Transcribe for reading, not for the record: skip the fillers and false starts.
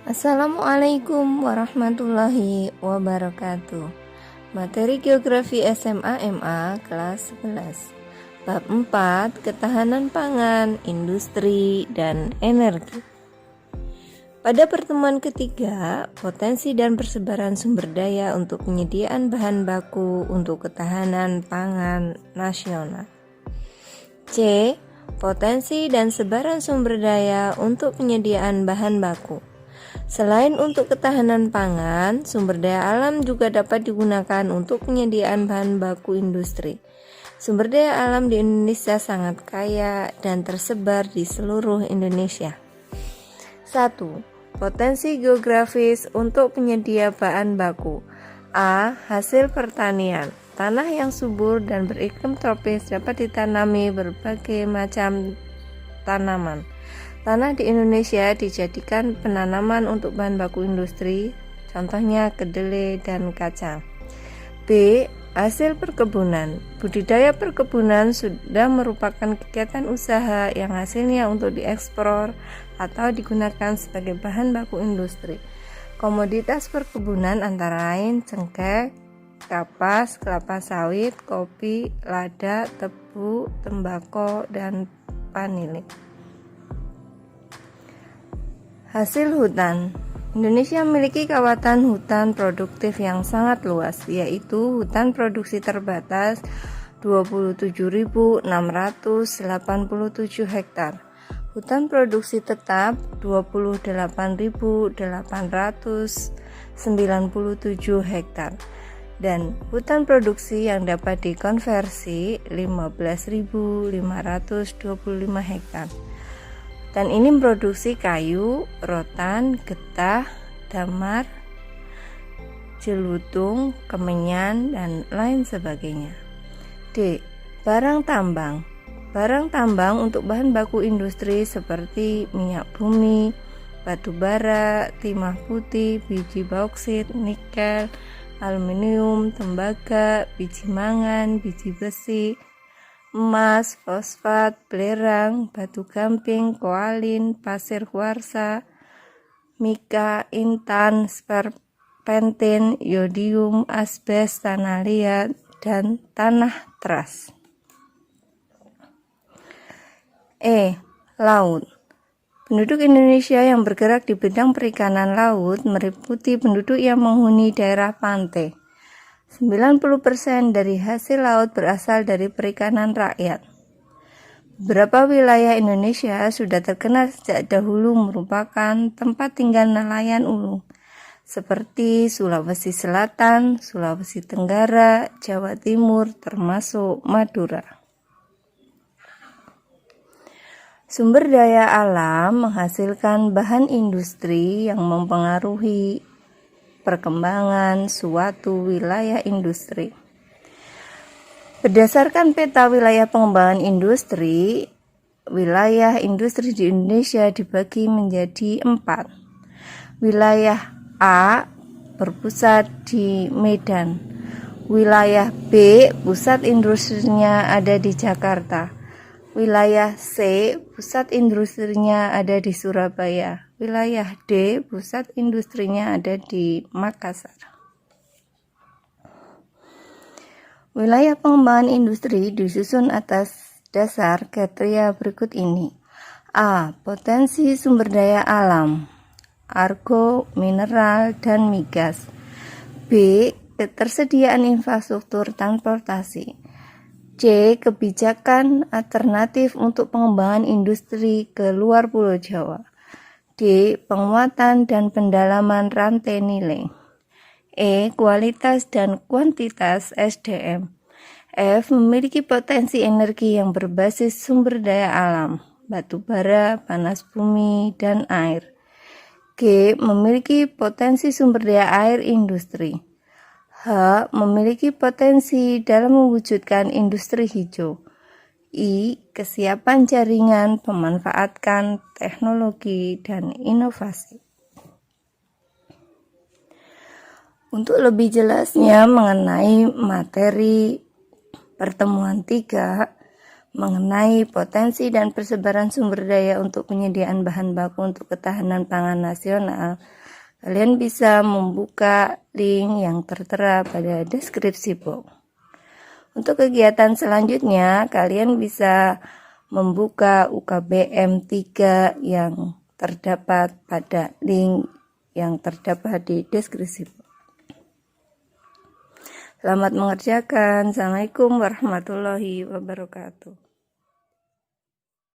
Assalamualaikum warahmatullahi wabarakatuh. Materi Geografi SMA MA kelas 11. Bab 4, Ketahanan Pangan, Industri, dan Energi. Pada pertemuan ketiga, potensi dan persebaran sumber daya untuk penyediaan bahan baku untuk ketahanan pangan nasional. C. Potensi dan sebaran sumber daya untuk penyediaan bahan baku. Selain untuk ketahanan pangan, sumber daya alam juga dapat digunakan untuk penyediaan bahan baku industri. Sumber daya alam di Indonesia sangat kaya dan tersebar di seluruh Indonesia. 1. Potensi geografis untuk penyedia bahan baku. A. Hasil pertanian. Tanah yang subur dan beriklim tropis dapat ditanami berbagai macam tanaman. Tanah di Indonesia dijadikan penanaman untuk bahan baku industri, contohnya kedelai dan kacang. B. Hasil perkebunan. Budidaya perkebunan sudah merupakan kegiatan usaha yang hasilnya untuk diekspor atau digunakan sebagai bahan baku industri. Komoditas perkebunan antara lain cengkeh, kapas, kelapa sawit, kopi, lada, tebu, tembakau, dan vanili. Hasil hutan. Indonesia memiliki kawasan hutan produktif yang sangat luas, yaitu hutan produksi terbatas 27.687 hektar, hutan produksi tetap 28.897 hektar, dan hutan produksi yang dapat dikonversi 15.525 hektar. Dan ini memproduksi kayu, rotan, getah, damar, jelutung, kemenyan, dan lain sebagainya. D. Barang tambang. Barang tambang untuk bahan baku industri seperti minyak bumi, batu bara, timah putih, biji bauksit, nikel, aluminium, tembaga, biji mangan, biji besi, emas, fosfat, belerang, batu gamping, koalin, pasir kuarsa, mika, intan, serpentin, yodium, asbes, tanah liat, dan tanah teras. E. Laut. Penduduk Indonesia yang bergerak di bidang perikanan laut meliputi penduduk yang menghuni daerah pantai. 90% dari hasil laut berasal dari perikanan rakyat. Beberapa wilayah Indonesia sudah terkenal sejak dahulu merupakan tempat tinggal nelayan ulung, seperti Sulawesi Selatan, Sulawesi Tenggara, Jawa Timur, termasuk Madura. Sumber daya alam menghasilkan bahan industri yang mempengaruhi perkembangan suatu wilayah industri. Berdasarkan peta wilayah pengembangan industri, wilayah industri di Indonesia dibagi menjadi 4. Wilayah A berpusat di Medan. Wilayah B pusat industrinya ada di Jakarta. Wilayah C pusat industrinya ada di Surabaya. Wilayah D pusat industrinya ada di Makassar. Wilayah pengembangan industri disusun atas dasar kriteria berikut ini. A. Potensi sumber daya alam, argo, mineral, dan migas. B. Ketersediaan infrastruktur transportasi. C. Kebijakan alternatif untuk pengembangan industri ke luar Pulau Jawa. D. Penguatan dan pendalaman rantai nilai. E. Kualitas dan kuantitas SDM. F. Memiliki potensi energi yang berbasis sumber daya alam, batu bara, panas bumi, dan air. G. Memiliki potensi sumber daya air industri. H. Memiliki potensi dalam mewujudkan industri hijau. I. Kesiapan jaringan memanfaatkan teknologi dan inovasi. Untuk lebih jelasnya mengenai materi pertemuan 3, mengenai potensi dan persebaran sumber daya untuk penyediaan bahan baku untuk ketahanan pangan nasional, kalian bisa membuka link yang tertera pada deskripsi box. Untuk kegiatan selanjutnya, kalian bisa membuka UKBM 3 yang terdapat pada link yang terdapat di deskripsi box. Selamat mengerjakan. Assalamualaikum warahmatullahi wabarakatuh.